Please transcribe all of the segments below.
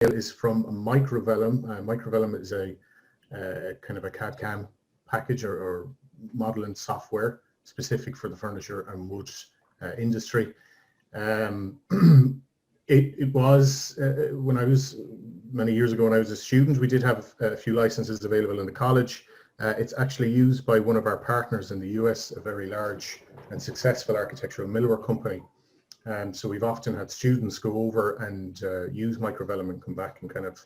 is from Microvellum. Microvellum is a kind of a CAD/CAM package or modeling software specific for the furniture and wood industry. It was, when I was, many years ago when I was a student, we did have a few licenses available in the college. It's actually used by one of our partners in the US, a very large and successful architectural millwork company. So we've often had students go over and use Microvellum and come back and kind of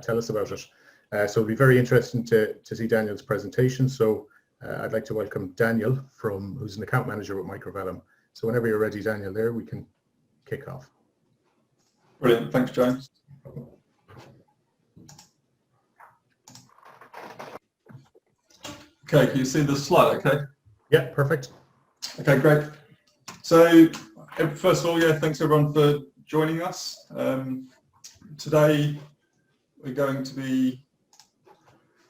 tell us about it. So it'll be very interesting to see Daniel's presentation. So I'd like to welcome Daniel, who's an account manager with Microvellum. So whenever you're ready, Daniel, there, we can kick off. Brilliant, thanks, James. Okay, can you see the slide okay? Yeah, perfect. Okay, great. So first of all, yeah, thanks everyone for joining us. Today we're going to be,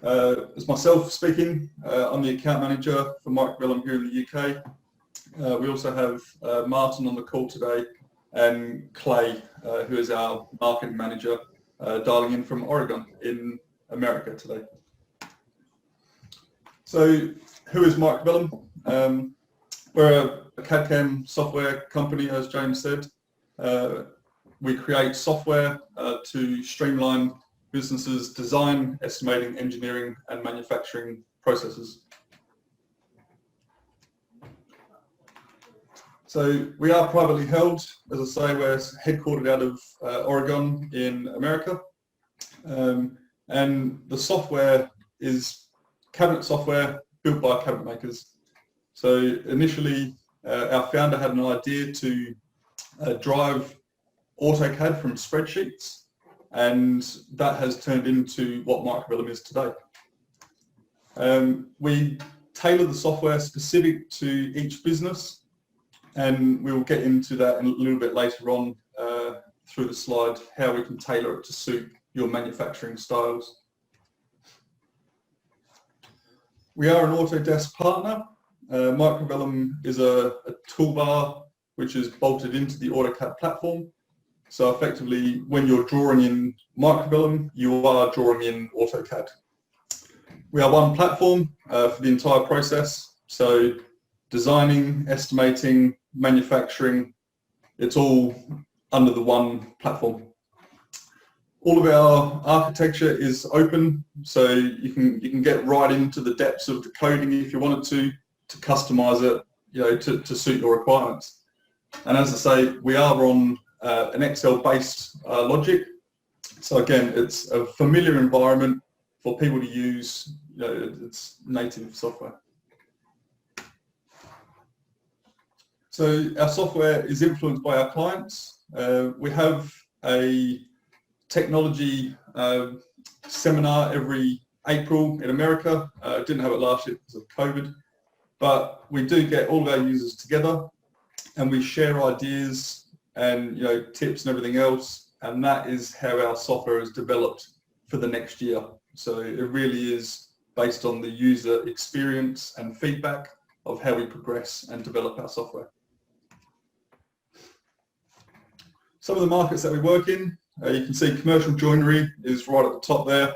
it's myself speaking. I'm the account manager for Microvellum here in the UK. We also have Martin on the call today and Clay, who is our marketing manager, dialing in from Oregon in America today. So who is Microvellum? We're a CAD/CAM software company, as James said. We create software to streamline businesses' design, estimating, engineering, and manufacturing processes. So we are privately held. As I say, we're headquartered out of Oregon in America. And the software is cabinet software built by cabinet makers. So initially, our founder had an idea to drive Autocad from spreadsheets, and that has turned into what Microvellum is today. We tailor the software specific to each business, and we will get into that in a little bit later on through the slide, how we can tailor it to suit your manufacturing styles. We are an Autodesk partner. Microvellum is a toolbar which is bolted into the Autocad platform. So effectively, when you're drawing in Microvellum, you are drawing in Autocad. We are one platform for the entire process. So designing, estimating, manufacturing, it's all under the one platform. All of our architecture is open, so you can get right into the depths of the coding if you wanted to customize it, to suit your requirements. And as I say, we are on an Excel-based logic. So again, it's a familiar environment for people to use. It's native software. So our software is influenced by our clients. We have a technology seminar every April in America. Didn't have it last year because of COVID, but we do get all of our users together and we share ideas and tips and everything else, and that is how our software is developed for the next year. So it really is based on the user experience and feedback of how we progress and develop our software. Some of the markets that we work in, you can see commercial joinery is right at the top there,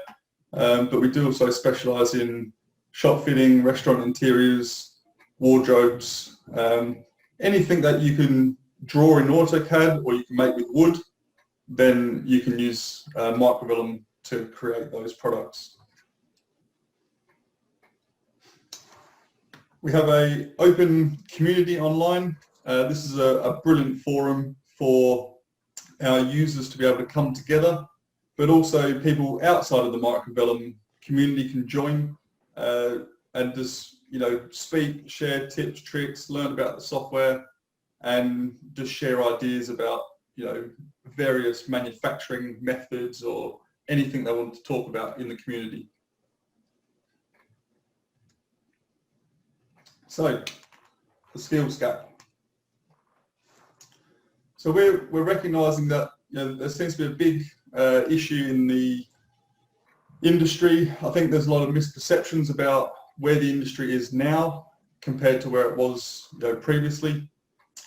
but we do also specialise in shop fitting, restaurant interiors, wardrobes, anything that you can draw in AutoCAD or you can make with wood, then you can use Microvellum to create those products. We have an open community online. This is a brilliant forum for our users to be able to come together, but also people outside of the Microvellum community can join and just speak, share tips, tricks, learn about the software, and just share ideas about various manufacturing methods or anything they want to talk about in the community. So the skills gap. So we're recognising that there seems to be a big issue in the industry. I think there's a lot of misperceptions about where the industry is now compared to where it was previously.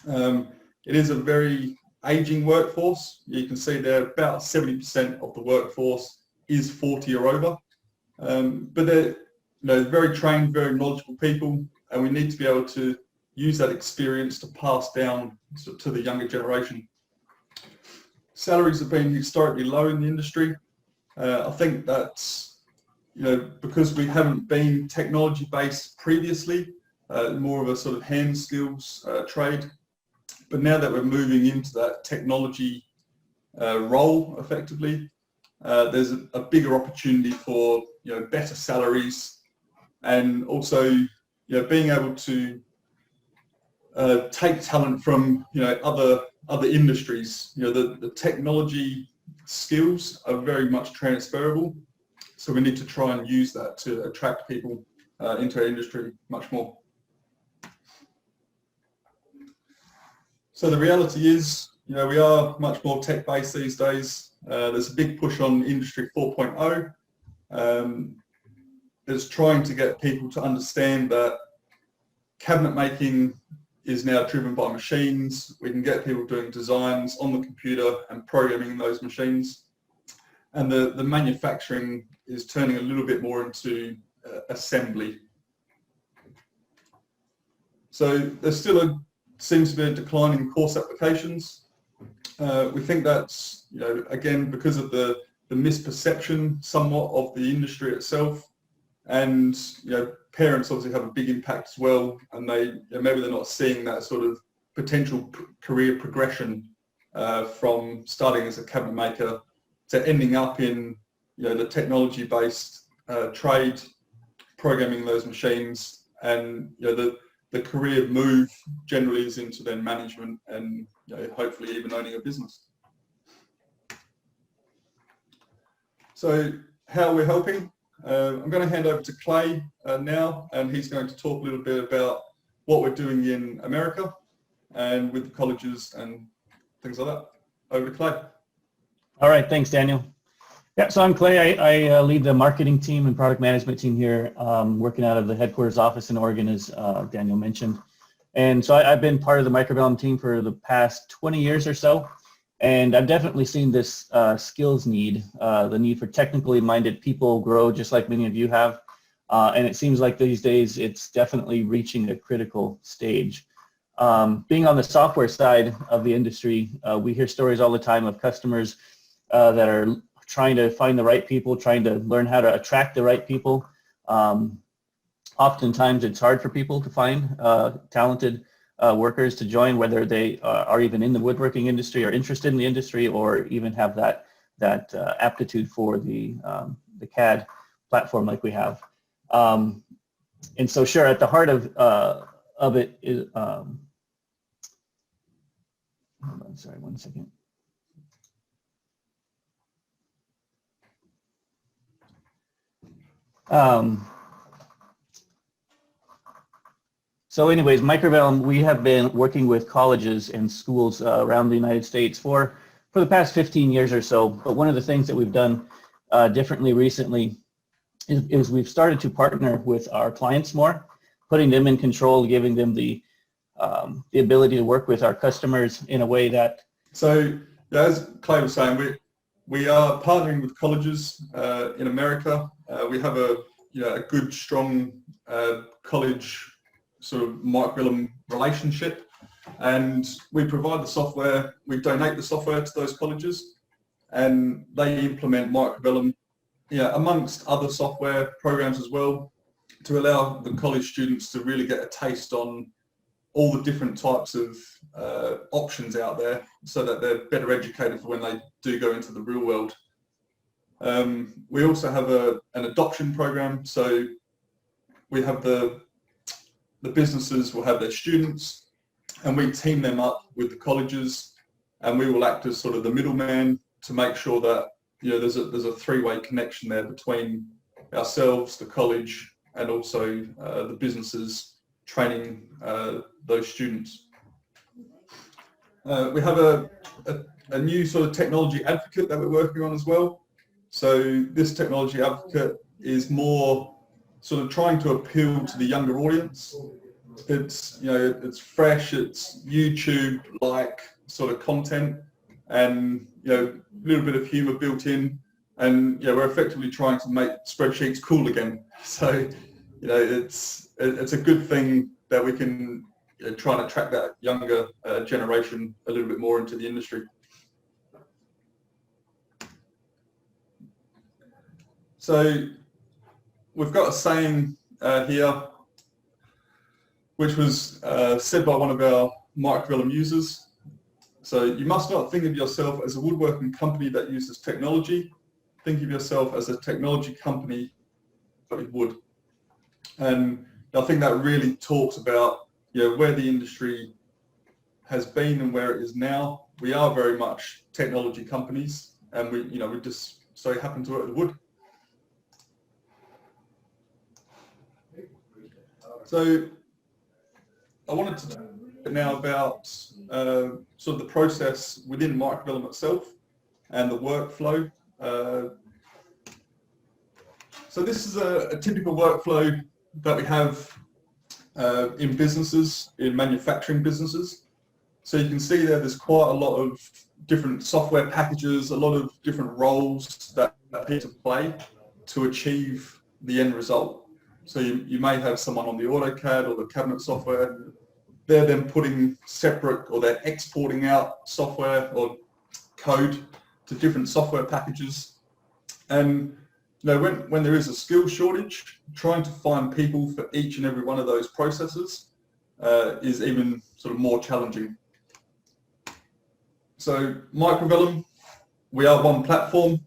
It is a very aging workforce. You can see there about 70% of the workforce is 40 or over. But they're very trained, very knowledgeable people, and we need to be able to use that experience to pass down to the younger generation. Salaries have been historically low in the industry. I think that's because we haven't been technology-based previously, more of a sort of hand skills trade. But now that we're moving into that technology role effectively, there's a bigger opportunity for better salaries, and also being able to take talent from other industries. The technology skills are very much transferable, so we need to try and use that to attract people into our industry much more. So the reality is, we are much more tech-based these days. There's a big push on Industry 4.0. It's trying to get people to understand that cabinet making is now driven by machines. We can get people doing designs on the computer and programming those machines. And the manufacturing is turning a little bit more into assembly. So there's still seems to be a decline in course applications. We think that's, again, because of the misperception somewhat of the industry itself. And parents obviously have a big impact as well, and maybe they're not seeing that sort of potential career progression from starting as a cabinet maker to ending up in the technology-based trade, programming those machines, and the career move generally is into then management and hopefully even owning a business. So how we're helping? I'm going to hand over to Clay now, and he's going to talk a little bit about what we're doing in America and with the colleges and things like that. Over to Clay. All right, thanks, Daniel. Yeah, so I'm Clay. I lead the marketing team and product management team here, working out of the headquarters office in Oregon, as Daniel mentioned. And so I've been part of the Microvellum team for the past 20 years or so. And I've definitely seen this skills need, the need for technically minded people grow, just like many of you have. And it seems like these days it's definitely reaching a critical stage. Being on the software side of the industry, we hear stories all the time of customers that are trying to find the right people, trying to learn how to attract the right people. Oftentimes it's hard for people to find talented workers to join, whether they are even in the woodworking industry or interested in the industry, or even have that aptitude for the CAD platform like we have. And so sure, at the heart of it is, hold on, sorry, one second. So anyways, Microvellum, we have been working with colleges and schools around the United States for the past 15 years or so. But one of the things that we've done differently recently is we've started to partner with our clients more, putting them in control, giving them the ability to work with our customers in a way that... So as Clay was saying, we are partnering with colleges in America. We have a good, strong college sort of Microvellum relationship, and we provide the software. We donate the software to those colleges, and they implement Microvellum, amongst other software programs as well, to allow the college students to really get a taste on all the different types of options out there, so that they're better educated for when they do go into the real world. We also have an adoption program, so we have the businesses will have their students, and we team them up with the colleges, and we will act as sort of the middleman to make sure that there's a three-way connection there between ourselves, the college, and also the businesses training those students. We have a new sort of technology advocate that we're working on as well. So this technology advocate is more sort of trying to appeal to the younger audience. It's it's fresh, it's YouTube-like, sort of content and, you know, a little bit of humor built in. And, you know, we're effectively trying to make spreadsheets cool again. So, you know, it's a good thing that we can, you know, try and attract that younger generation a little bit more into the industry. So we've got a saying here, which was said by one of our Microvellum users. So you must not think of yourself as a woodworking company that uses technology. Think of yourself as a technology company with wood. And I think that really talks about, you know, where the industry has been and where it is now. We are very much technology companies, and we just so happen to work with wood. So I wanted to talk now about sort of the process within Microvellum itself and the workflow. So this is a typical workflow that we have in businesses, in manufacturing businesses. So you can see there's quite a lot of different software packages, a lot of different roles that appear to play to achieve the end result. So you may have someone on the Autocad or the cabinet software. They're then putting separate, or they're exporting out software or code to different software packages. And you know, when there is a skill shortage, trying to find people for each and every one of those processes is even sort of more challenging. So Microvellum, we are one platform.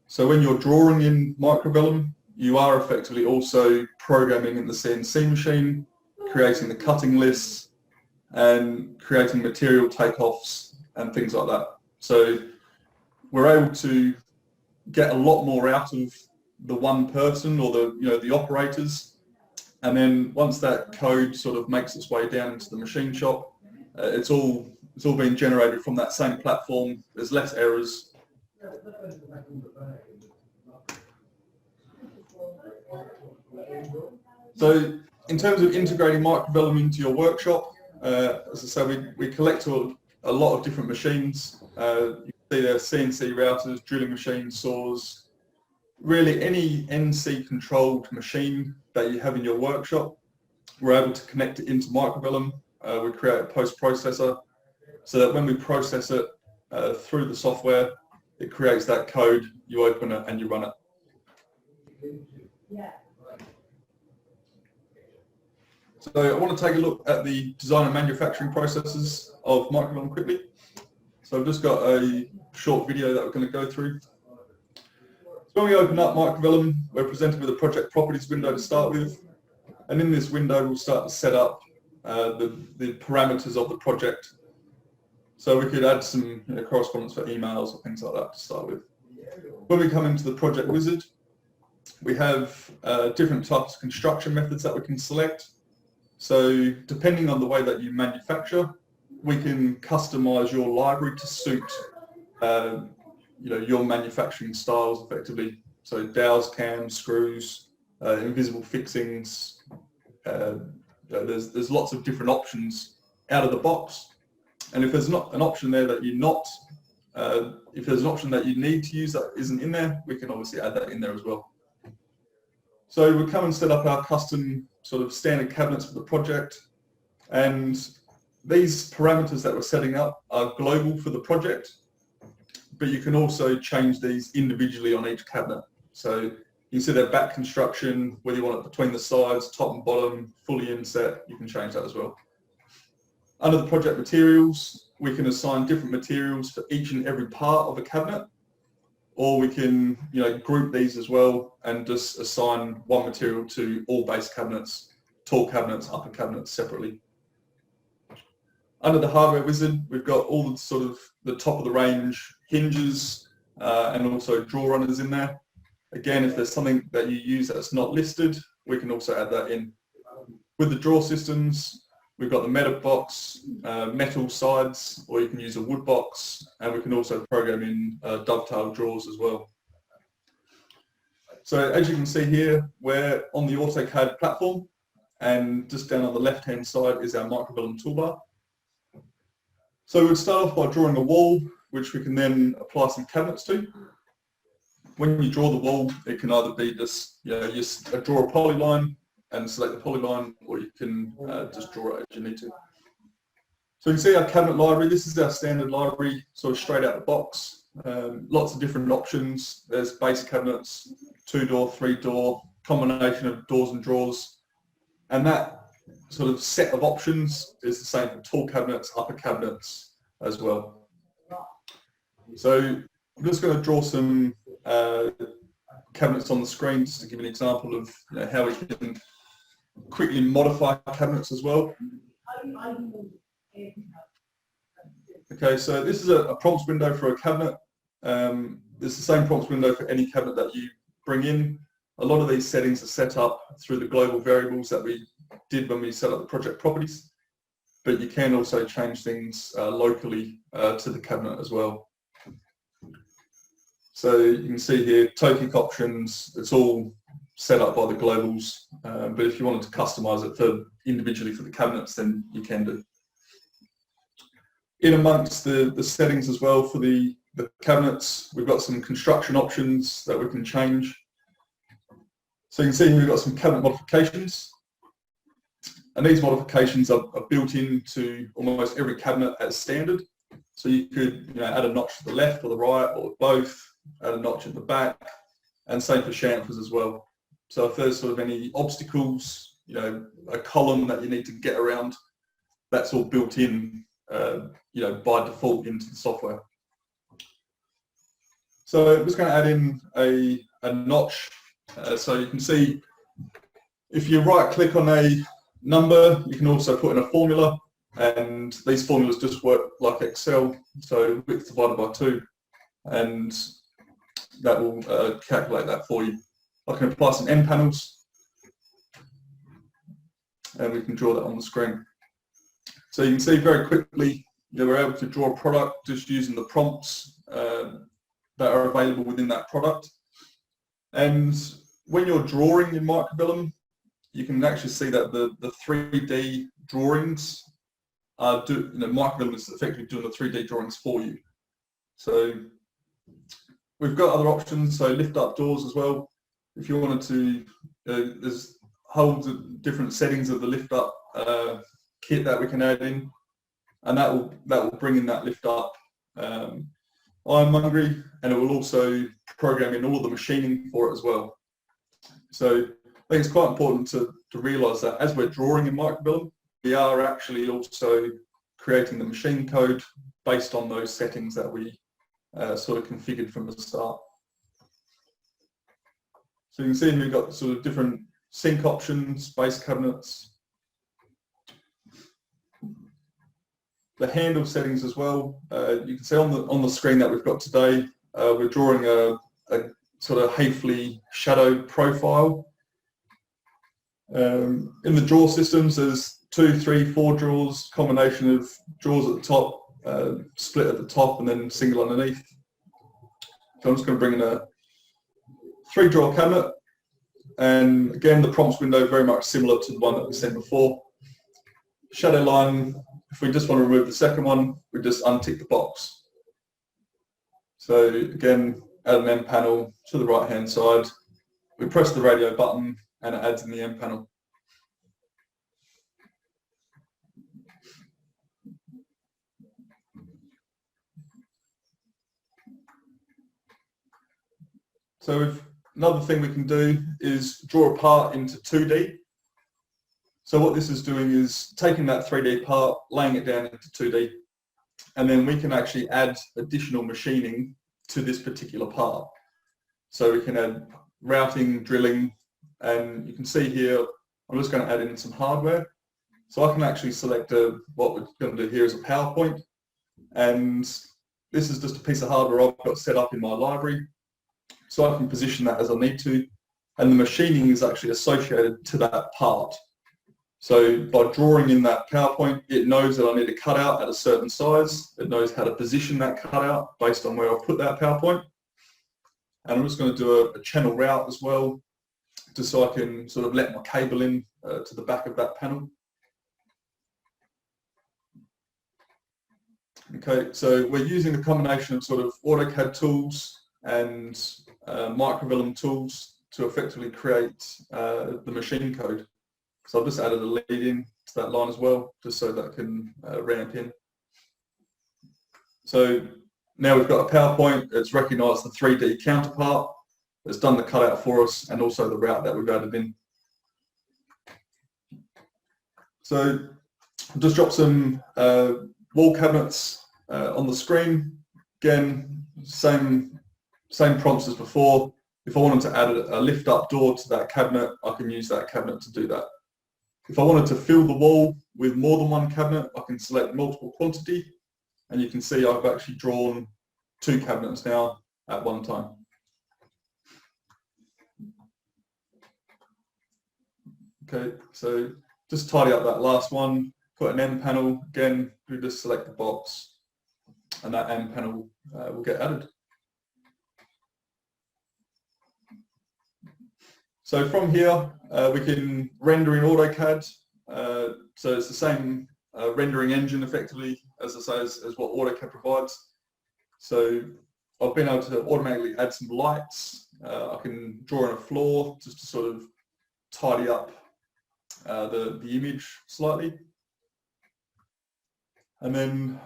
So when you're drawing in Microvellum, you are effectively also programming in the CNC machine, creating the cutting lists, and creating material takeoffs and things like that. So we're able to get a lot more out of the one person or the operators, and then once that code sort of makes its way down into the machine shop, it's all being generated from that same platform. There's less errors. So in terms of integrating Microvellum into your workshop, as I say, we collect a lot of different machines. You can see there CNC routers, drilling machines, saws, really any NC controlled machine that you have in your workshop. We're able to connect it into Microvellum. We create a post-processor so that when we process it through the software, it creates that code, you open it and you run it. So I want to take a look at the design and manufacturing processes of Microvellum quickly. So I've just got a short video that we're going to go through. So when we open up Microvellum, we're presented with a project properties window to start with. And in this window, we'll start to set up the parameters of the project. So we could add some correspondence for emails or things like that to start with. When we come into the project wizard, we have different types of construction methods that we can select. So depending on the way that you manufacture, we can customize your library to suit your manufacturing styles effectively. So dowels, cams, screws, invisible fixings. There's lots of different options out of the box. And if there's not an option there that if there's an option that you need to use that isn't in there, we can obviously add that in there as well. So we'll come and set up our custom sort of standard cabinets for the project. And these parameters that we're setting up are global for the project, but you can also change these individually on each cabinet. So you can see their back construction, whether you want it between the sides, top and bottom, fully inset, you can change that as well. Under the project materials, we can assign different materials for each and every part of a cabinet, or we can group these as well and just assign one material to all base cabinets, tall cabinets, upper cabinets separately. Under the hardware wizard, we've got all the sort of the top of the range hinges and also drawer runners in there. Again, if there's something that you use that's not listed, we can also add that in. With the drawer systems, we've got the metal box, metal sides, or you can use a wood box, and we can also program in dovetail drawers as well. So as you can see here, we're on the Autocad platform, and just down on the left-hand side is our Microvellum toolbar. So we'd start off by drawing a wall, which we can then apply some cabinets to. When you draw the wall, it can either be just, you draw a polyline and select the polyline, or you can just draw it as you need to. So you can see our cabinet library. This is our standard library, sort of straight out the box. Lots of different options. There's base cabinets, 2-door, 3-door, combination of doors and drawers. And that sort of set of options is the same for tall cabinets, upper cabinets as well. So I'm just going to draw some cabinets on the screen just to give you an example of how we can quickly modify cabinets as well. Okay, so this is a prompts window for a cabinet. It's the same prompts window for any cabinet that you bring in. A lot of these settings are set up through the global variables that we did when we set up the project properties, but you can also change things locally to the cabinet as well. So you can see here, toe kick options, it's all set up by the globals, but if you wanted to customize it individually for the cabinets, then you can do. In amongst the settings as well for the cabinets, we've got some construction options that we can change. So you can see we've got some cabinet modifications, and these modifications are built into almost every cabinet as standard. So you could add a notch to the left or the right or both, add a notch at the back, and same for chamfers as well. So if there's sort of any obstacles, a column that you need to get around, that's all built in, by default into the software. So I'm just going to add in a notch. So you can see if you right click on a number, you can also put in a formula, and these formulas just work like Excel. So width divided by 2, and that will calculate that for you. I can apply some end panels, and we can draw that on the screen. So you can see very quickly we're able to draw a product just using the prompts that are available within that product. And when you're drawing in Microvellum, you can actually see that the 3D drawings are Microvellum is effectively doing the 3D drawings for you. So we've got other options, so lift up doors as well. If you wanted to, there's whole different settings of the lift up kit that we can add in, and that will bring in that lift up ironmongery, and it will also program in all the machining for it as well. So I think it's quite important to realise that as we're drawing in Microvellum, we are actually also creating the machine code based on those settings that we sort of configured from the start. So you can see we've got sort of different sink options, base cabinets, the handle settings as well. You can see on the screen that we've got today, we're drawing a sort of Hafley shadow profile. In the drawer systems, there's 2, 3, 4 drawers, combination of drawers at the top, split at the top, and then single underneath. So I'm just going to bring in a 3-drawer cabinet, and again the prompts window very much similar to the one that we seen before. Shadow line, if we just want to remove the second one, we just untick the box. So again, add an end panel to the right hand side, we press the radio button and it adds in the end panel. So another thing we can do is draw a part into 2D. So what this is doing is taking that 3D part, laying it down into 2D, and then we can actually add additional machining to this particular part. So we can add routing, drilling, and you can see here, I'm just going to add in some hardware. So I can actually select what we're going to do here is a PowerPoint, and this is just a piece of hardware I've got set up in my library. So I can position that as I need to, and the machining is actually associated to that part. So by drawing in that PowerPoint, it knows that I need to cut out at a certain size. It knows how to position that cutout based on where I've put that PowerPoint. And I'm just going to do a channel route as well, just so I can sort of let my cable in to the back of that panel. Okay, so we're using a combination of sort of Autocad tools and Microvellum tools to effectively create the machine code. So I've just added a lead in to that line as well, just so that can ramp in. So now we've got a PowerPoint. It's recognised the 3D counterpart. It's done the cutout for us and also the route that we've added in. So I've just dropped some wall cabinets on the screen. Again, same prompts as before. If I wanted to add a lift up door to that cabinet, I can use that cabinet to do that. If I wanted to fill the wall with more than one cabinet, I can select multiple quantity, and you can see I've actually drawn 2 cabinets now at one time. Okay, so just tidy up that last one, put an end panel. Again, we just select the box, and that end panel will get added. So from here, we can render in Autocad. So it's the same rendering engine effectively, as I say, as what Autocad provides. So I've been able to automatically add some lights. I can draw in a floor just to sort of tidy up the image slightly. And then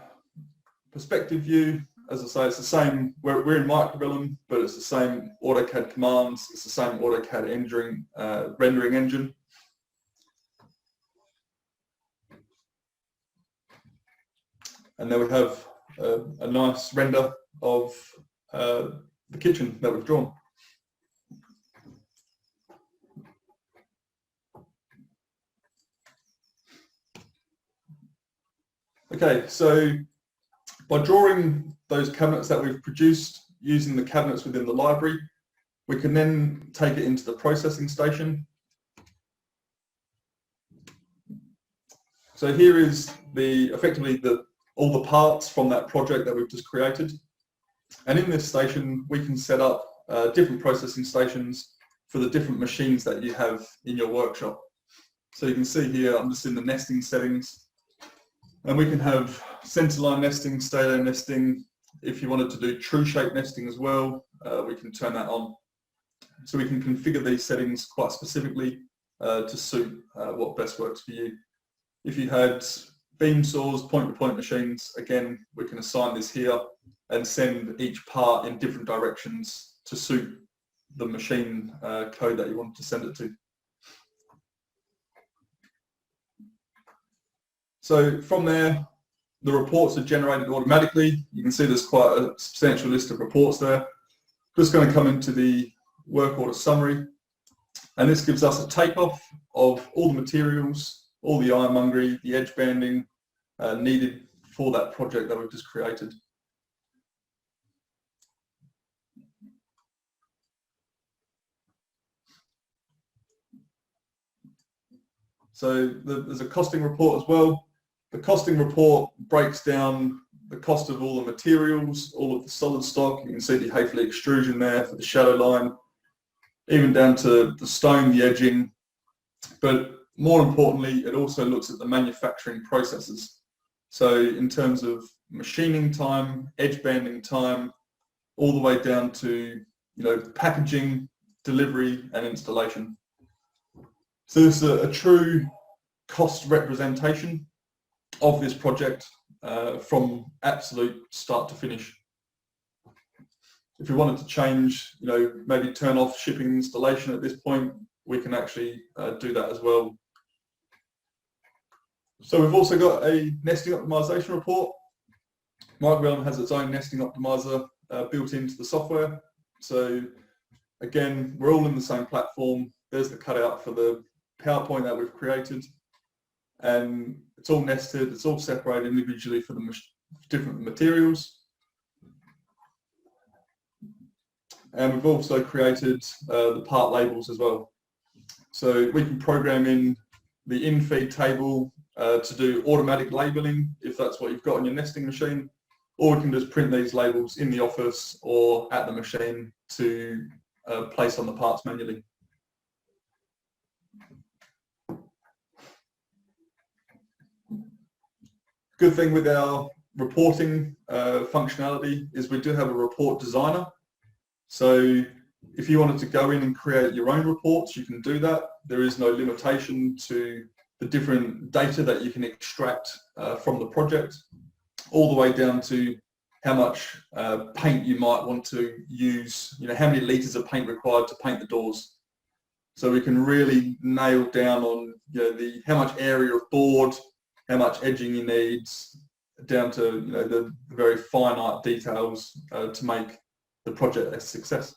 perspective view, as I say, it's the same. We're in Microvellum, but it's the same Autocad commands. It's the same Autocad rendering engine. And then we have a nice render of the kitchen that we've drawn. Okay, so by drawing those cabinets that we've produced using the cabinets within the library, we can then take it into the processing station. So here is effectively all the parts from that project that we've just created. And in this station, we can set up different processing stations for the different machines that you have in your workshop. So you can see here, I'm just in the nesting settings. And we can have centerline nesting, stereo nesting. If you wanted to do true shape nesting as well, we can turn that on. So we can configure these settings quite specifically to suit what best works for you. If you had beam saws, point-to-point machines, again, we can assign this here and send each part in different directions to suit the machine code that you want to send it to. So from there, the reports are generated automatically. You can see there's quite a substantial list of reports there. Just going to come into the work order summary, and this gives us a takeoff of all the materials, all the ironmongery, the edge banding needed for that project that we've just created. So there's a costing report as well. The costing report breaks down the cost of all the materials, all of the solid stock. You can see the Hayfley extrusion there for the shadow line, even down to the stone, the edging. But more importantly, it also looks at the manufacturing processes. So in terms of machining time, edge banding time, all the way down to packaging, delivery, and installation. So this is a true cost representation of this project from absolute start to finish. If we wanted to change, maybe turn off shipping installation at this point, we can actually do that as well. So we've also got a nesting optimization report. Microvellum has its own nesting optimizer built into the software. So again, we're all in the same platform. There's the cutout for the PowerPoint that we've created. And it's all nested, it's all separated individually for the different materials. And we've also created the part labels as well. So we can program in the in-feed table to do automatic labeling, if that's what you've got on your nesting machine, or we can just print these labels in the office or at the machine to place on the parts manually. Good thing with our reporting functionality is we do have a report designer. So if you wanted to go in and create your own reports, you can do that. There is no limitation to the different data that you can extract from the project, all the way down to how much paint you might want to use, how many litres of paint required to paint the doors. So we can really nail down on how much area of board, how much edging you need, down to the very finite details to make the project a success.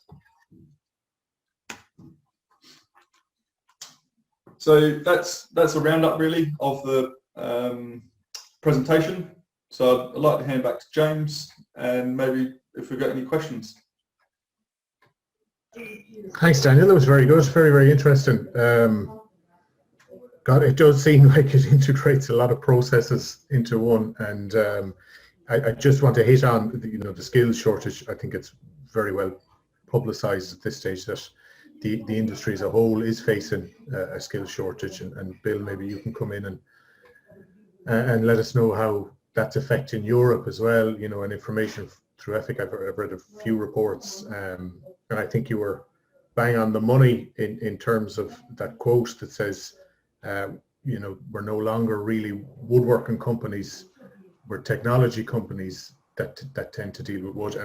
So that's a roundup really of the presentation. So I'd like to hand back to James, and maybe if we've got any questions. Thanks, Daniel. That was very good. Very, very interesting. God, it does seem like it integrates a lot of processes into one. And I just want to hit on the skills shortage. I think it's very well publicised at this stage that the industry as a whole is facing a skills shortage. And Bill, maybe you can come in and let us know how that's affecting Europe as well. And information through Ethic. I've read a few reports. And I think you were bang on the money in terms of that quote that says, we're no longer really woodworking companies, we're technology companies that tend to deal with wood.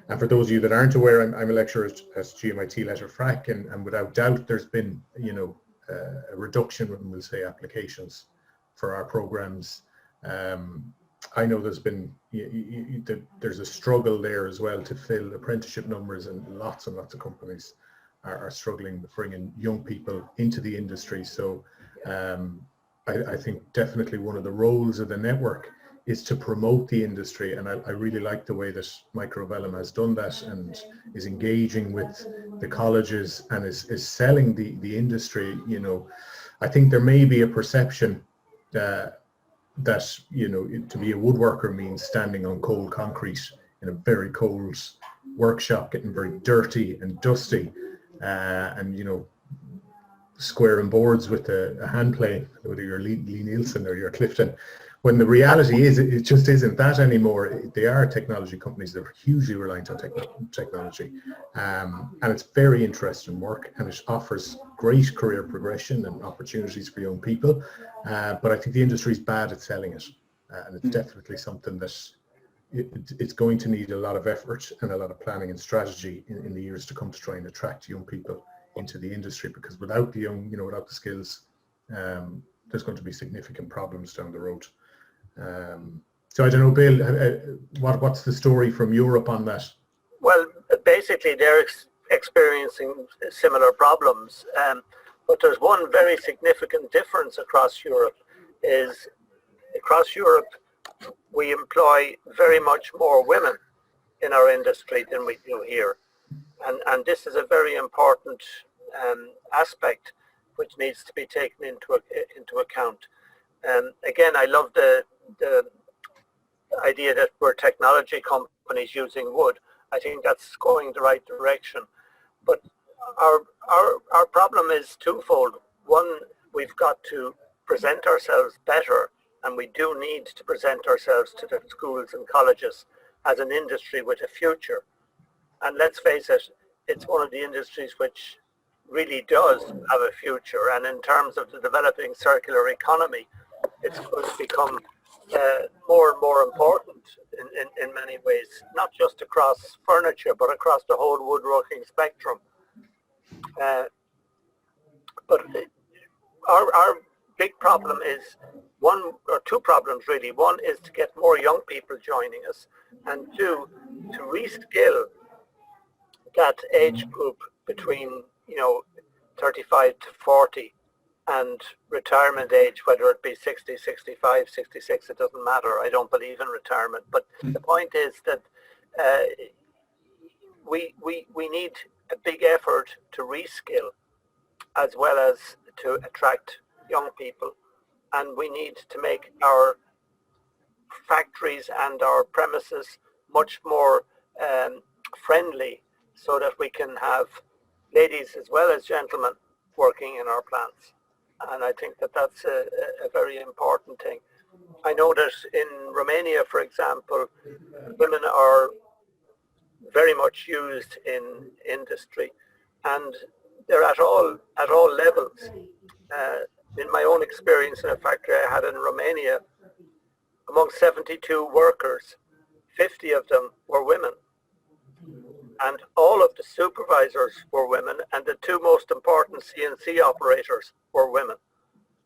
And for those of you that aren't aware, I'm a lecturer at GMIT Letterfrac, and without doubt there's been, a reduction in, we'll say, applications for our programs. I know there's been there's a struggle there as well to fill apprenticeship numbers, and lots of companies are struggling with bringing young people into the industry. So I think definitely one of the roles of the network is to promote the industry, and I really like the way that Microvellum has done that and is engaging with the colleges and is selling the industry. I think there may be a perception that to be a woodworker means standing on cold concrete in a very cold workshop, getting very dirty and dusty, and squaring boards with a hand plane, whether you're Lee Nielsen or you're Clifton. When the reality is, it just isn't that anymore. They are technology companies that are hugely reliant on technology, and it's very interesting work, and it offers great career progression and opportunities for young people. But I think the industry is bad at selling it, and it's definitely something that it's going to need a lot of effort and a lot of planning and strategy in the years to come to try and attract young people into the industry, because without the without the skills, there's going to be significant problems down the road. So I don't know, Bill, what's the story from Europe on that? Well, basically they're experiencing similar problems, but there's one very significant difference across Europe. Across Europe we employ very much more women in our industry than we do here, and this is a very important aspect which needs to be taken into account. Again, I love the idea that we're technology companies using wood. I think that's going the right direction. But our problem is twofold. One, we've got to present ourselves better, and we do need to present ourselves to the schools and colleges as an industry with a future. And let's face it, it's one of the industries which really does have a future. And in terms of the developing circular economy, it's going to become more and more important in many ways, not just across furniture, but across the whole woodworking spectrum. But our big problem is one or two problems really. One is to get more young people joining us, and two, to reskill that age group between 35 to 40 and retirement age, whether it be 60, 65, 66, it doesn't matter. I don't believe in retirement. But the point is that we need a big effort to reskill as well as to attract young people. And we need to make our factories and our premises much more friendly, so that we can have ladies as well as gentlemen working in our plants. And I think that that's a very important thing. I know that in Romania, for example, women are very much used in industry, and they're at all levels. In my own experience in a factory I had in Romania, among 72 workers, 50 of them were women. And all of the supervisors were women, and the two most important CNC operators were women.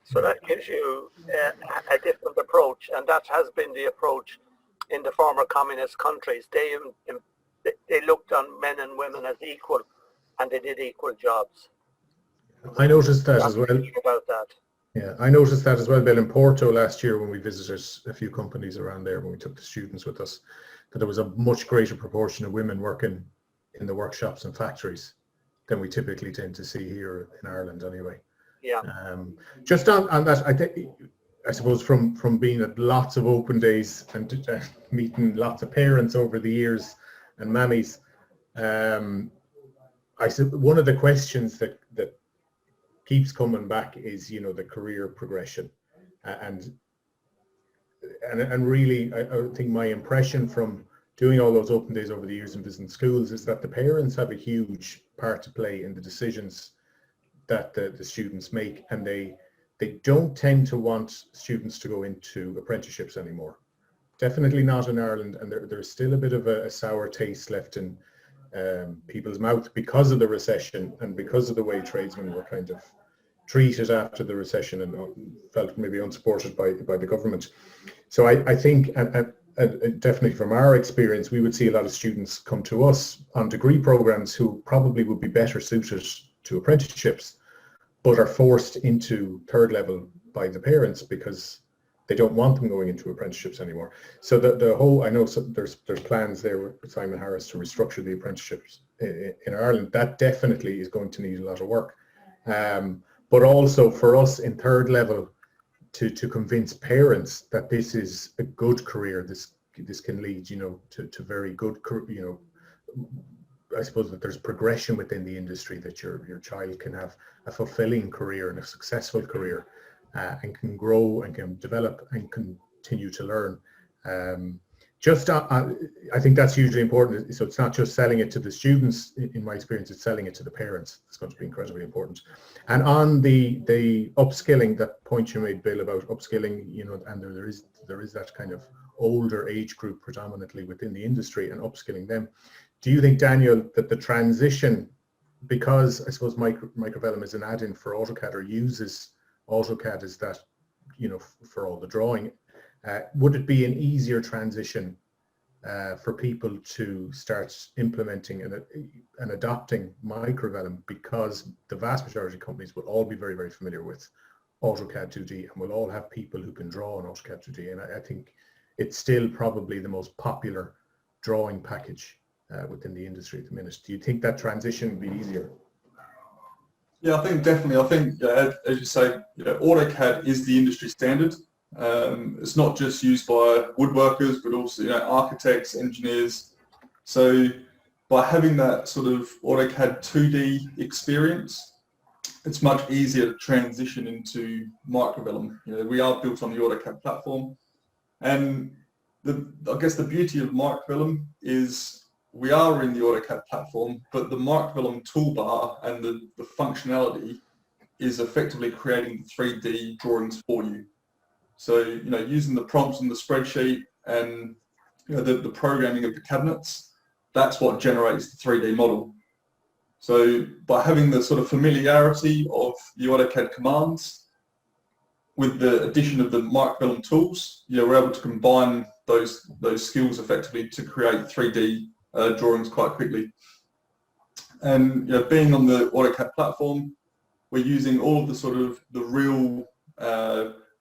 So that gives you a different approach, and that has been the approach in the former communist countries. They looked on men and women as equal, and they did equal jobs. I noticed that as well. About that. Yeah, I noticed that as well, Bill, in Porto last year when we visited a few companies around there, when we took the students with us, that there was a much greater proportion of women working in the workshops and factories than we typically tend to see here in Ireland anyway. Yeah. Just on that, I suppose from being at lots of open days and meeting lots of parents over the years and mammies, I said one of the questions that keeps coming back is, you know, the career progression, and really I think my impression from doing all those open days over the years in visiting schools is that the parents have a huge part to play in the decisions that the students make, and they don't tend to want students to go into apprenticeships anymore. Definitely not in Ireland, and there's still a bit of a sour taste left in people's mouth because of the recession and because of the way tradesmen were kind of treated after the recession and felt maybe unsupported by the government. So I think, and definitely from our experience, we would see a lot of students come to us on degree programs who probably would be better suited to apprenticeships, but are forced into third level by the parents because they don't want them going into apprenticeships anymore. So the whole, I know there's plans there with Simon Harris to restructure the apprenticeships in Ireland. That definitely is going to need a lot of work. But also for us in third level to convince parents that this is a good career, this can lead, you know, to very good, you know, I suppose that there's progression within the industry, that your child can have a fulfilling career and a successful career, and can grow and can develop and continue to learn. I think that's hugely important. So it's not just selling it to the students, in my experience, it's selling it to the parents. It's going to be incredibly important. And on the upskilling, that point you made, Bill, about upskilling, you know, and there is that kind of older age group predominantly within the industry, and upskilling them. Do you think, Daniel, that the transition, because I suppose Microvellum is an add-in for Autocad or uses Autocad as that, you know, for all the drawing, would it be an easier transition for people to start implementing and adopting Microvellum, because the vast majority of companies will all be very, very familiar with Autocad 2D and will all have people who can draw on Autocad 2D, and I think it's still probably the most popular drawing package within the industry at the minute. Do you think that transition would be easier? Yeah, I think definitely. I think, as you say, you know, Autocad is the industry standard. It's not just used by woodworkers, but also, you know, architects, engineers. So by having that sort of Autocad 2D experience, it's much easier to transition into Microvellum. You know, we are built on the Autocad platform, and I guess the beauty of Microvellum is we are in the Autocad platform, but the Microvellum toolbar and the functionality is effectively creating 3D drawings for you. So, you know, using the prompts in the spreadsheet and, you know, the programming of the cabinets, that's what generates the 3D model. So by having the sort of familiarity of the Autocad commands with the addition of the Microvellum tools, you know, we're able to combine those skills effectively to create 3D drawings quite quickly. And, you know, being on the Autocad platform, we're using all of the sort of the real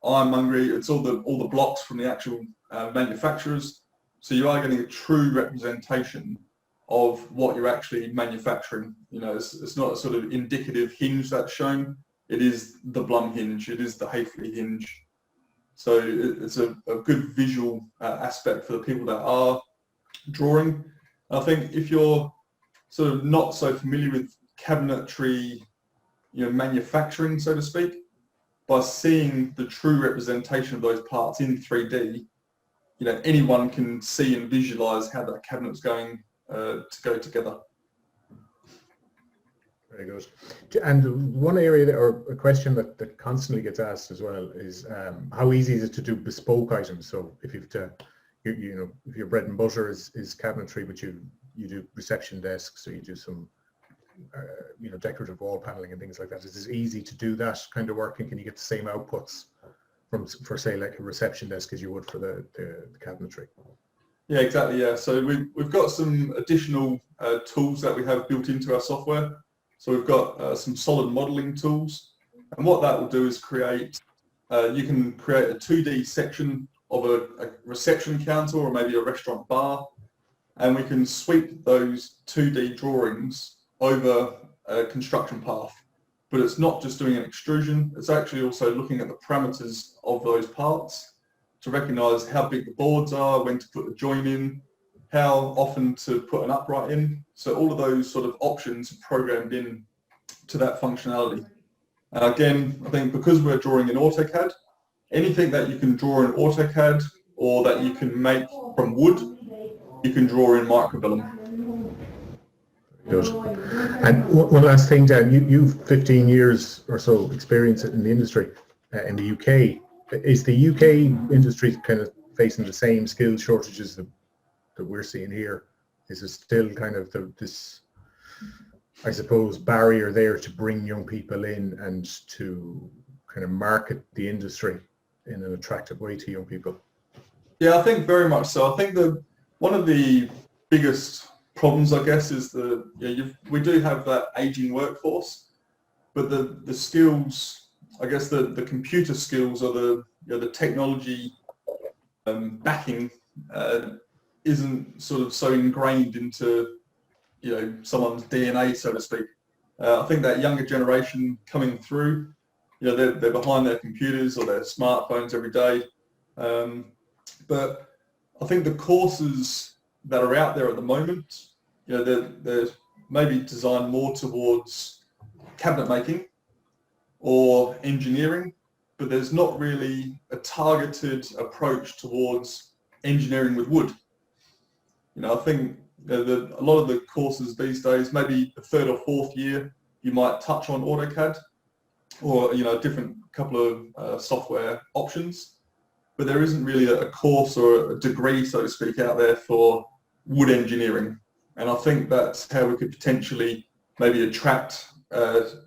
ironmongery. It's all the blocks from the actual manufacturers. So you are getting a true representation of what you're actually manufacturing. You know, it's not a sort of indicative hinge that's shown. It is the Blum hinge. It is the Hafley hinge. So it's a good visual aspect for the people that are drawing. I think if you're sort of not so familiar with cabinetry, you know, manufacturing, so to speak, by seeing the true representation of those parts in 3D, anyone can see and visualize how that cabinet's going to go together. Very good. And one area or a question that constantly gets asked as well is how easy is it to do bespoke items? So if you've to, if your bread and butter is cabinetry, but you do reception desks, so you do some decorative wall paneling and things like that. Is it easy to do that kind of work, and can you get the same outputs for say like a reception desk as you would for the cabinetry? Yeah, exactly. Yeah, so we've got some additional tools that we have built into our software. So we've got some solid modeling tools, and what that will do is you can create a 2D section of a reception counter or maybe a restaurant bar, and we can sweep those 2D drawings over a construction path. But it's not just doing an extrusion, it's actually also looking at the parameters of those parts to recognise how big the boards are, when to put the join in, how often to put an upright in. So all of those sort of options are programmed in to that functionality. And again, I think because we're drawing in Autocad, anything that you can draw in Autocad or that you can make from wood, you can draw in Microvellum. Good. And one last thing, Dan, you've 15 years or so experience in the industry in the UK. Is the UK industry kind of facing the same skills shortages that we're seeing here? Is it still kind of this, I suppose, barrier there to bring young people in and to kind of market the industry in an attractive way to young people? Yeah, I think very much so. I think one of the biggest problems, I guess, is we do have that aging workforce, but the skills, I guess, the computer skills or the technology backing isn't sort of so ingrained into someone's DNA, so to speak. I think that younger generation coming through, they're behind their computers or their smartphones every day. But I think the courses that are out there at the moment, they're maybe designed more towards cabinet making or engineering, but there's not really a targeted approach towards engineering with wood. I think a lot of the courses these days, maybe the third or fourth year, you might touch on AutoCAD or a different couple of software options, but there isn't really a course or a degree, so to speak, out there for wood engineering. And I think that's how we could potentially maybe attract the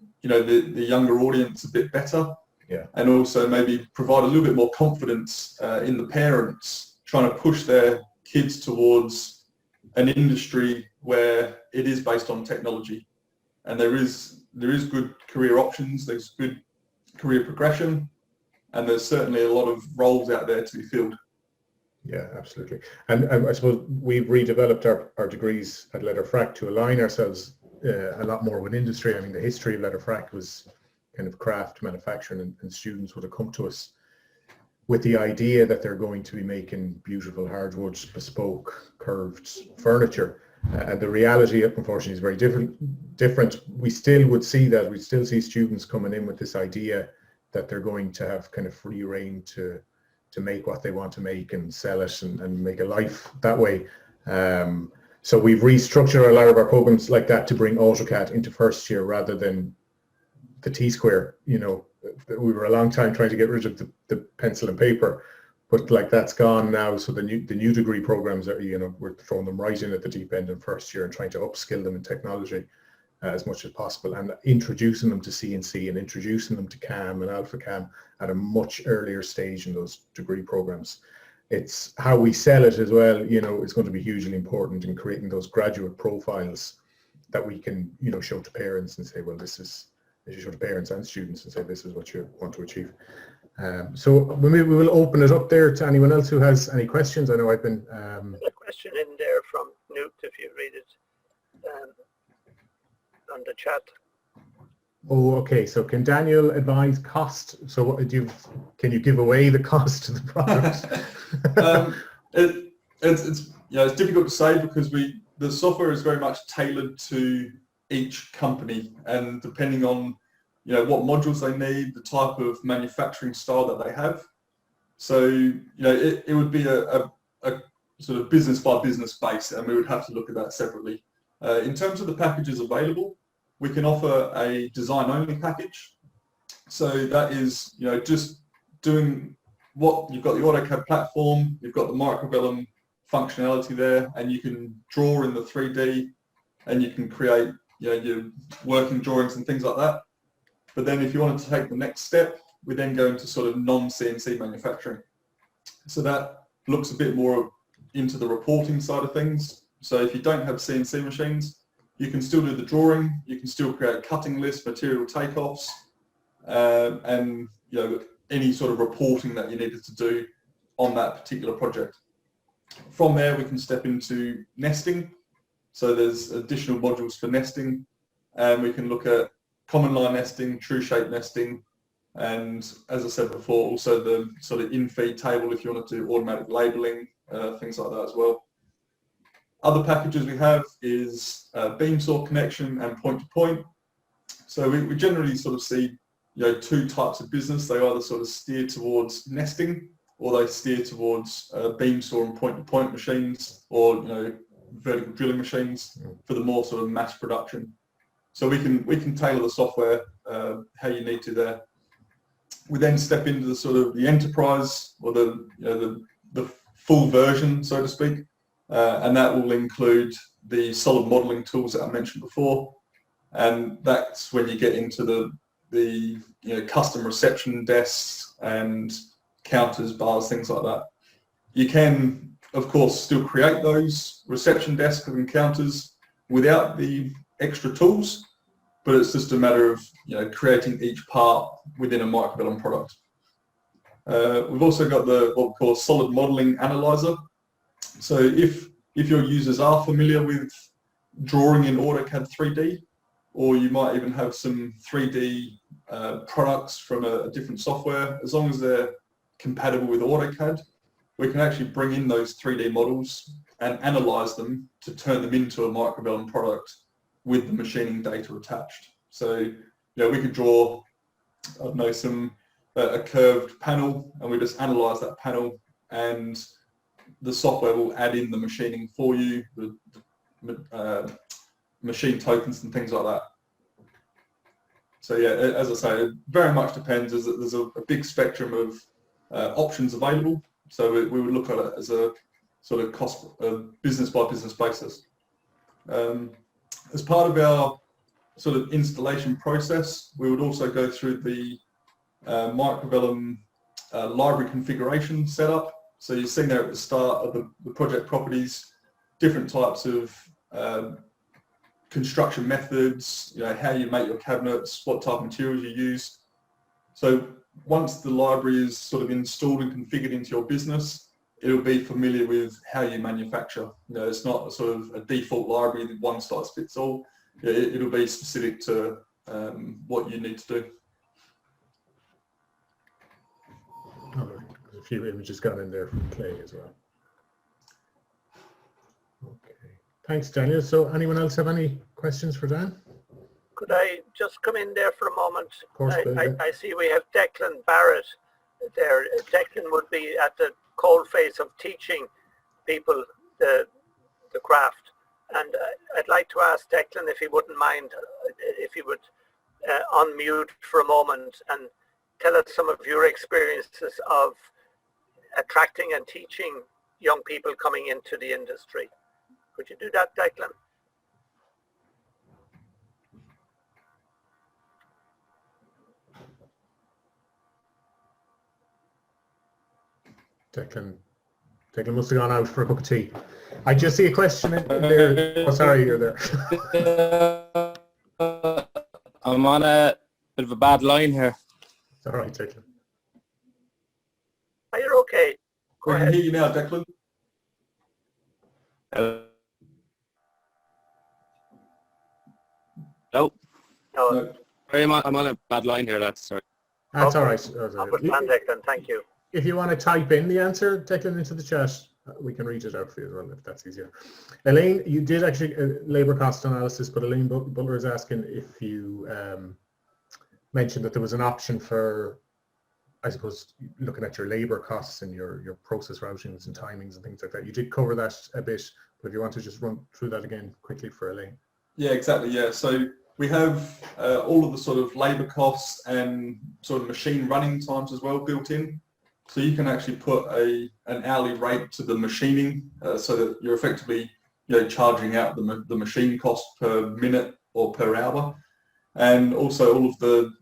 younger audience a bit better. Yeah. And also maybe provide a little bit more confidence in the parents trying to push their kids towards an industry where it is based on technology, and there is good career options, there's good career progression, and there's certainly a lot of roles out there to be filled. Yeah, absolutely. And I suppose we've redeveloped our degrees at Letterfrac to align ourselves a lot more with industry. I mean, the history of Letterfrac was kind of craft manufacturing, and students would have come to us with the idea that they're going to be making beautiful hardwood, bespoke, curved furniture. And the reality, unfortunately, is very different. We still would see that. We still see students coming in with this idea that they're going to have kind of free reign to make what they want to make and sell it and make a life that way. So we've restructured a lot of our programs like that to bring AutoCAD into first year rather than the T-square. We were a long time trying to get rid of the pencil and paper, but like that's gone now. So the new degree programs are, we're throwing them right in at the deep end in first year and trying to upskill them in technology as much as possible, and introducing them to CNC and introducing them to CAM and Alpha CAM at a much earlier stage in those degree programs. It's how we sell it as well, is going to be hugely important in creating those graduate profiles that we can, show to parents and say, well, you show to parents and students and say, this is what you want to achieve. So we will open it up there to anyone else who has any questions. I know I've been... a question in there from Newt, if you read it on the chat. Oh, okay. So can Daniel advise cost? So what can you give away the cost of the product? It's difficult to say because the software is very much tailored to each company, and depending on what modules they need, the type of manufacturing style that they have. So, it would be a sort of business by business base, and we would have to look at that separately. In terms of the packages available, we can offer a design only package. So that is, just doing what you've got the Autocad platform, you've got the Microvellum functionality there, and you can draw in the 3D and you can create your working drawings and things like that. But then if you wanted to take the next step, we then go into sort of non-CNC manufacturing. So that looks a bit more into the reporting side of things. So if you don't have CNC machines, you can still do the drawing, you can still create cutting lists, material takeoffs, and any sort of reporting that you needed to do on that particular project. From there, we can step into nesting. So there's additional modules for nesting, and we can look at common line nesting, true shape nesting, and as I said before, also the sort of in-feed table if you want to do automatic labeling, things like that as well. Other packages we have is beam saw connection and point-to-point. So we generally sort of see two types of business. They either sort of steer towards nesting, or they steer towards beam saw and point-to-point machines, or vertical drilling machines for the more sort of mass production. So we can tailor the software how you need to there. We then step into the sort of the enterprise, or the full version, so to speak, and that will include the solid modeling tools that I mentioned before, and that's when you get into the custom reception desks and counters, bars, things like that. You can, of course, still create those reception desks and counters without the extra tools, but it's just a matter of creating each part within a Microvellum product. We've also got what we call solid modeling analyzer. So if your users are familiar with drawing in Autocad 3D, or you might even have some 3D products from a different software, as long as they're compatible with Autocad, we can actually bring in those 3D models and analyze them to turn them into a Microvellum product with the machining data attached. So we could draw, I don't know, a curved panel, and we just analyze that panel, and the software will add in the machining for you, the machine tokens and things like that. So yeah, as I say, it very much depends. There's a big spectrum of options available. So we would look at it as a sort of cost business by business basis. As part of our sort of installation process, we would also go through the Microvellum library configuration setup. So you've seen there at the start of the project properties, different types of construction methods, how you make your cabinets, what type of materials you use. So once the library is sort of installed and configured into your business, it'll be familiar with how you manufacture. It's not a sort of a default library that one size fits all. It'll be specific to what you need to do. There's a few images gone in there from Clay as well. Okay, thanks, Daniel. So anyone else have any questions for Dan? Could I just come in there for a moment? Of course, I see we have Declan Barrett there. Declan would be at the coalface of teaching people the craft. And I'd like to ask Declan if he wouldn't mind, if he would unmute for a moment and tell us some of your experiences of attracting and teaching young people coming into the industry. Could you do that, Declan? Declan must have gone out for a cup of tea. I just see a question in there. Oh, sorry, you're there. I'm on a bit of a bad line here. It's all right, Declan. Oh, you're okay. We can hear you now, Declan. Hello? No. Sorry, I'm on a bad line here, sorry. That's Okay. all right. Understand, Declan. Thank you. If you want to type in the answer, Declan, into the chat, we can read it out for you as well, if that's easier. Elaine, you did actually labour cost analysis, but Elaine Butler is asking if you mentioned that there was an option for, I suppose, looking at your labor costs and your process routings and timings and things like that. You did cover that a bit, but if you want to just run through that again quickly for Elaine. Yeah, exactly. Yeah, so we have all of the sort of labour costs and sort of machine running times as well built in. So you can actually put an hourly rate to the machining, so that you're effectively charging out the machine cost per minute or per hour, and also all of the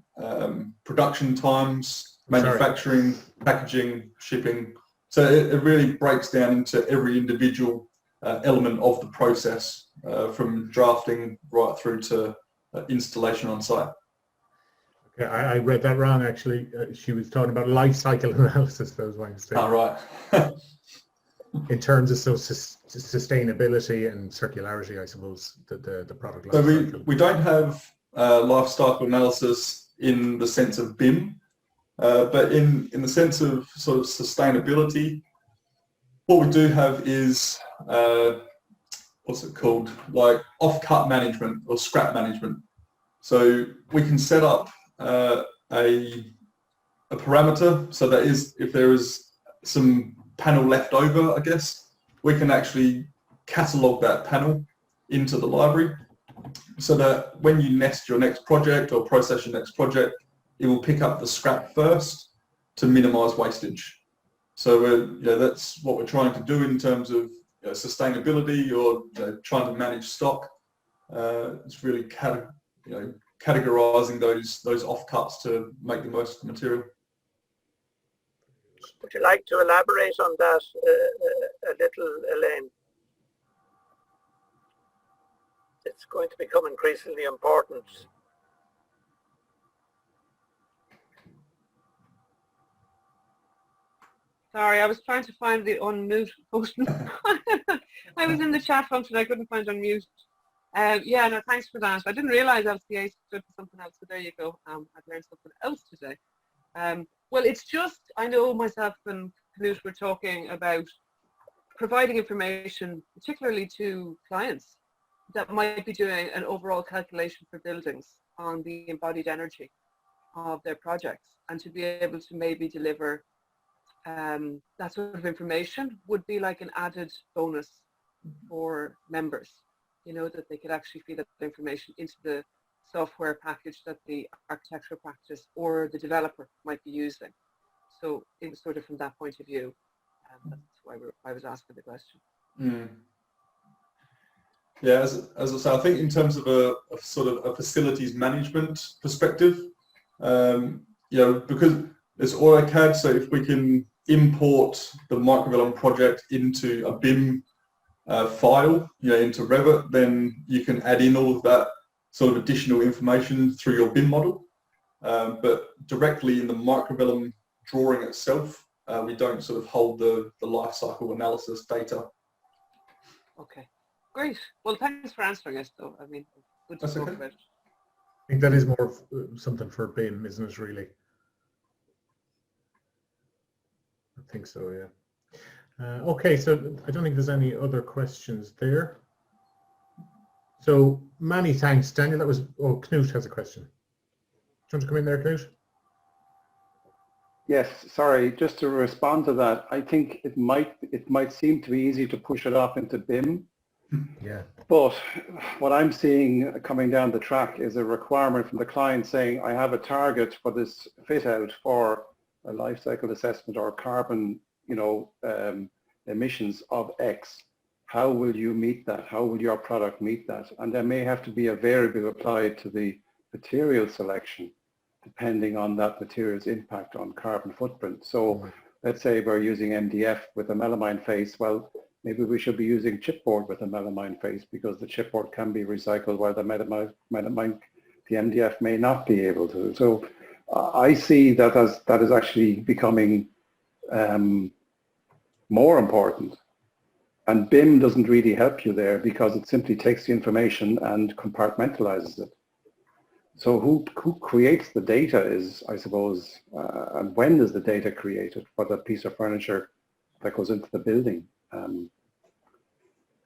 production times, manufacturing, packaging, shipping. So it really breaks down into every individual element of the process, from drafting right through to installation on site. Okay, I read that wrong actually. She was talking about life cycle analysis. That was my mistake. Oh, right. In terms of sustainability and circularity, I suppose, the product life So cycle. we don't have life cycle analysis in the sense of BIM, but in the sense of sort of sustainability, what we do have is what's it called, like off-cut management or scrap management. So we can set up a parameter, so that is, if there is some panel left over, I guess, we can actually catalog that panel into the library, so that when you nest your next project or process your next project, it will pick up the scrap first to minimize wastage. So that's what we're trying to do in terms of sustainability, or trying to manage stock. It's really categorizing those offcuts to make the most of the material. Would you like to elaborate on that a little, Elaine? It's going to become increasingly important. Sorry, I was trying to find the unmute button. I was in the chat function, I couldn't find unmute. Yeah, no, thanks for that. I didn't realize LCA stood for something else, so there you go. I've learned something else today. Well, it's just, I know myself and Knut were talking about providing information, particularly to clients that might be doing an overall calculation for buildings on the embodied energy of their projects, and to be able to maybe deliver that sort of information would be like an added bonus for members, that they could actually feed that information into the software package that the architectural practice or the developer might be using. So it was sort of from that point of view, that's why I was asking the question. Mm. Yeah, as I say, I think in terms of a sort of a facilities management perspective, because it's Autocad, so if we can import the Microvellum project into a BIM file, into Revit, then you can add in all of that sort of additional information through your BIM model. But directly in the Microvellum drawing itself, we don't sort of hold the life cycle analysis data. Okay, great. Well, thanks for answering us, though. I mean, good to talk about. I think that is more of something for BIM, isn't it, really? I think so, yeah. Okay, so I don't think there's any other questions there. So many thanks, Daniel. That was, Knut has a question. Do you want to come in there, Knut? Yes, sorry, just to respond to that, I think it might seem to be easy to push it off into BIM. Yeah. But what I'm seeing coming down the track is a requirement from the client saying, I have a target for this fit out for a life cycle assessment or carbon, emissions of X. How will you meet that? How will your product meet that? And there may have to be a variable applied to the material selection, depending on that material's impact on carbon footprint. So let's say we're using MDF with a melamine face. Well, maybe we should be using chipboard with a melamine face, because the chipboard can be recycled while the MDF may not be able to. So I see that as that is actually becoming more important. And BIM doesn't really help you there, because it simply takes the information and compartmentalizes it. So who creates the data is, I suppose, and when is the data created for the piece of furniture that goes into the building,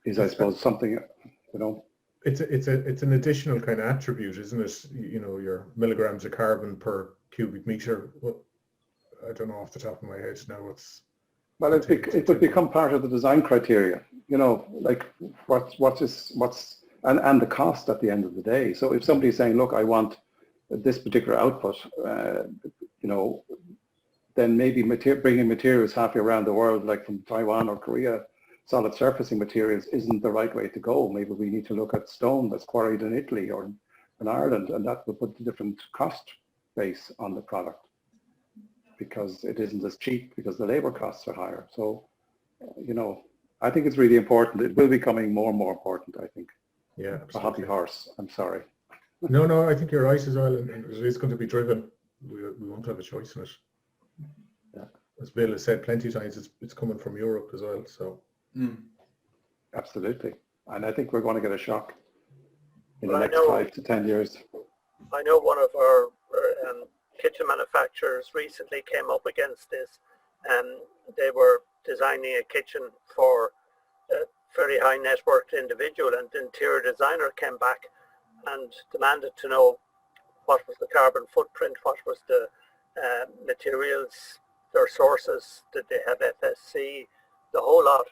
is, I suppose, something, it's an additional kind of attribute, isn't it? You know, your milligrams of carbon per cubic meter. Well, I don't know off the top of my head now what's. Well, it would become part of the design criteria, you know, like what's and the cost at the end of the day. So if somebody's saying, look, I want this particular output, you know, then maybe bringing materials halfway around the world, like from Taiwan or Korea, solid surfacing materials isn't the right way to go. Maybe we need to look at stone that's quarried in Italy or in Ireland, and that will put a different cost base on the product, because it isn't as cheap because the labor costs are higher. So, you know, I think it's really important. It will be becoming more and more important, I think. Yeah, A hobby horse, I'm sorry. No, I think you're right as well, and it is going to be driven. We won't have a choice in it. Yeah. As Bill has said plenty of times, it's coming from Europe as well. So. Absolutely. And I think we're going to get a shock in the Well, next 5 to 10 years. I know one of our kitchen manufacturers recently came up against this, and they were designing a kitchen for a very high networked individual, and the interior designer came back and demanded to know what was the carbon footprint, what was the materials, their sources, did they have FSC, the whole lot,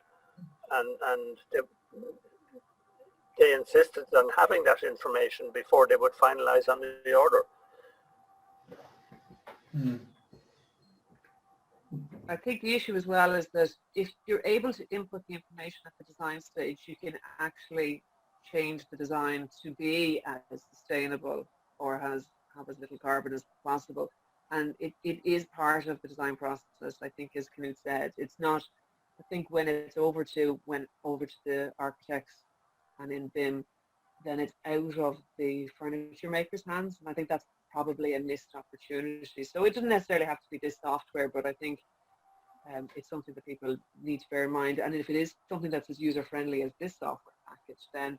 and they insisted on having that information before they would finalize on the order. I think the issue as well is that if you're able to input the information at the design stage, you can actually change the design to be as sustainable or have as little carbon as possible. And it is part of the design process, I think, as Knut said. It's not, I think when it's over to the architects and in BIM, then it's out of the furniture maker's hands. And I think that's probably a missed opportunity. So it doesn't necessarily have to be this software, but I think it's something that people need to bear in mind. And if it is something that's as user-friendly as this software package, then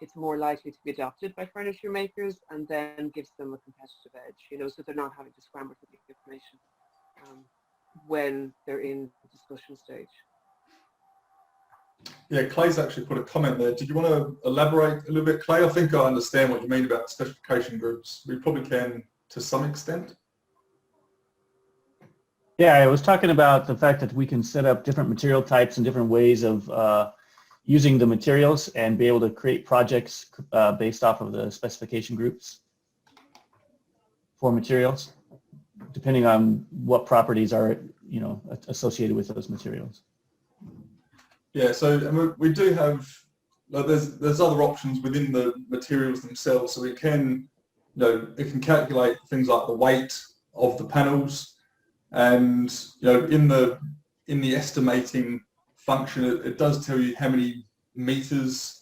it's more likely to be adopted by furniture makers and then gives them a competitive edge, you know, so they're not having to scramble for the information when they're in the discussion stage. Yeah, Clay's actually put a comment there. Did you want to elaborate a little bit, Clay? I think I understand what you mean about specification groups. We probably can to some extent. Yeah, I was talking about the fact that we can set up different material types and different ways of using the materials and be able to create projects based off of the specification groups for materials, depending on what properties are, you know, associated with those materials. Yeah, so we do have, there's other options within the materials themselves. So we can, you know, it can calculate things like the weight of the panels, and, you know, in the estimating function, it does tell you how many meters,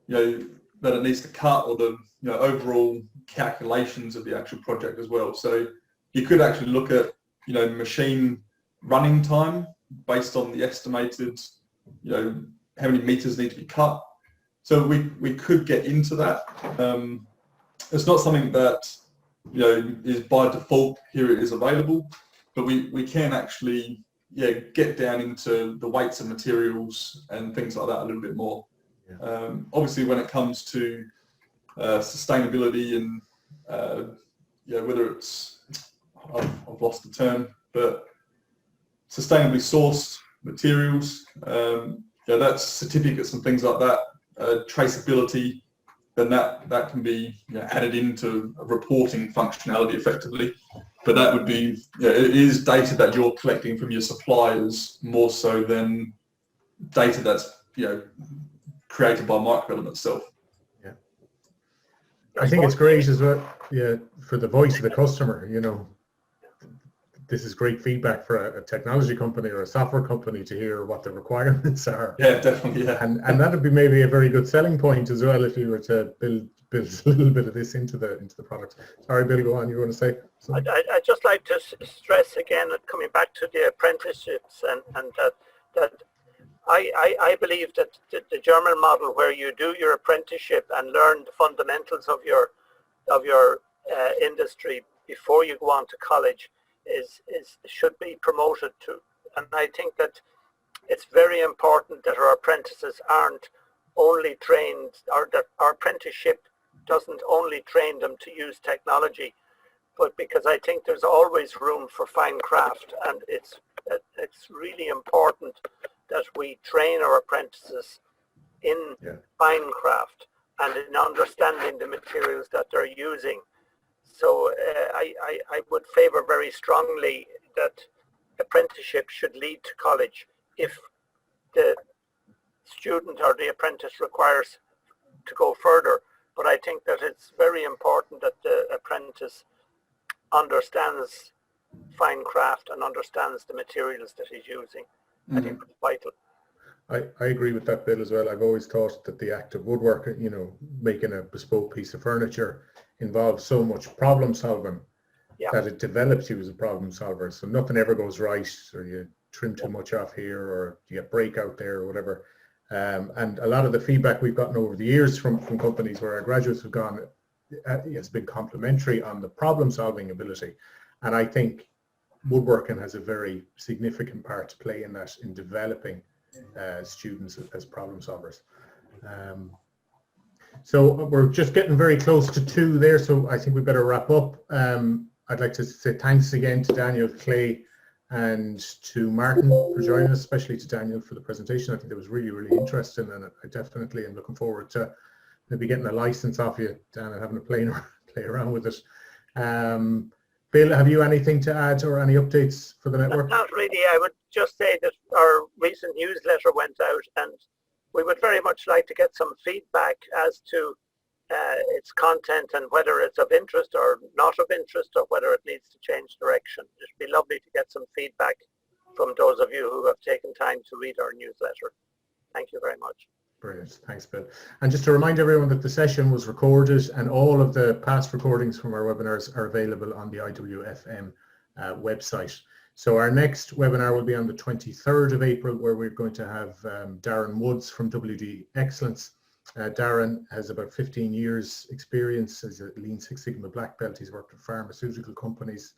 you know, that it needs to cut, or the, you know, overall calculations of the actual project as well. So you could actually look at, you know, machine running time based on the estimated, you know, how many meters need to be cut. So we could get into that. It's not something that, you know, is by default here it is available, but we can actually, yeah, get down into the weights of materials and things like that a little bit more. Yeah. Obviously, when it comes to sustainability and yeah, whether it's, I've lost the term, but sustainably sourced materials, yeah, that's certificates and things like that, traceability, then that can be, you know, added into a reporting functionality effectively. But that would be, yeah, it is data that you're collecting from your suppliers more so than data that's, you know, created by Microvellum itself. Yeah, I think it's great as well. Yeah, for the voice of the customer, you know, this is great feedback for a technology company or a software company to hear what the requirements are. Yeah, definitely. Yeah, and that would be maybe a very good selling point as well if you were to build a little bit of this into the product. Sorry, Bill, go on. You want to say something? I'd just like to stress again, coming back to the apprenticeships, and that I believe that the German model, where you do your apprenticeship and learn the fundamentals of your industry before you go on to college, should be promoted to. And I think that it's very important that our apprentices aren't only trained, or that our apprenticeship doesn't only train them to use technology, but because I think there's always room for fine craft, and it's really important that we train our apprentices in fine craft and in understanding the materials that they're using. So I would favour very strongly that apprenticeship should lead to college if the student or the apprentice requires to go further. But I think that it's very important that the apprentice understands fine craft and understands the materials that he's using. I think it's vital. I agree with that, Bill, as well. I've always thought that the act of woodworking, you know, making a bespoke piece of furniture involves so much problem solving that it develops you as a problem solver. So nothing ever goes right, or you trim too much off here, or you get breakout there, or whatever. And a lot of the feedback we've gotten over the years from companies where our graduates have gone, it's been complimentary on the problem solving ability. And I think woodworking has a very significant part to play in that, in developing students as problem solvers. So we're just getting very close to 2 there, so I think we better wrap up. I'd like to say thanks again to Daniel, Clay, and to Martin for joining us, especially to Daniel for the presentation. I think it was really, really interesting, and I definitely am looking forward to maybe getting a license off you, Dan, and having a play around with it. Bill, have you anything to add or any updates for the network? Not really. I would just say that our recent newsletter went out, and we would very much like to get some feedback as to its content and whether it's of interest or not of interest, or whether it needs to change direction. It'd be lovely to get some feedback from those of you who have taken time to read our newsletter. Thank you very much. Brilliant. Thanks, Bill. And just to remind everyone that the session was recorded, and all of the past recordings from our webinars are available on the IWFM website. So our next webinar will be on the 23rd of April, where we're going to have Darren Woods from WD Excellence. Darren has about 15 years experience as a Lean Six Sigma black belt. He's worked with pharmaceutical companies.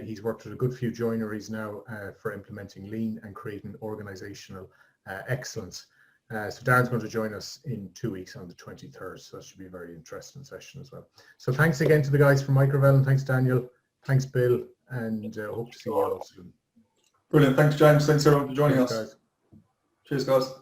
He's worked with a good few joineries now for implementing Lean and creating organizational excellence. So Darren's going to join us in 2 weeks on the 23rd. So that should be a very interesting session as well. So thanks again to the guys from Microvellum. Thanks, Daniel. Thanks, Bill. And hope to see you all soon. Brilliant. Thanks, James. Thanks, everyone, for joining us. Guys. Cheers, guys.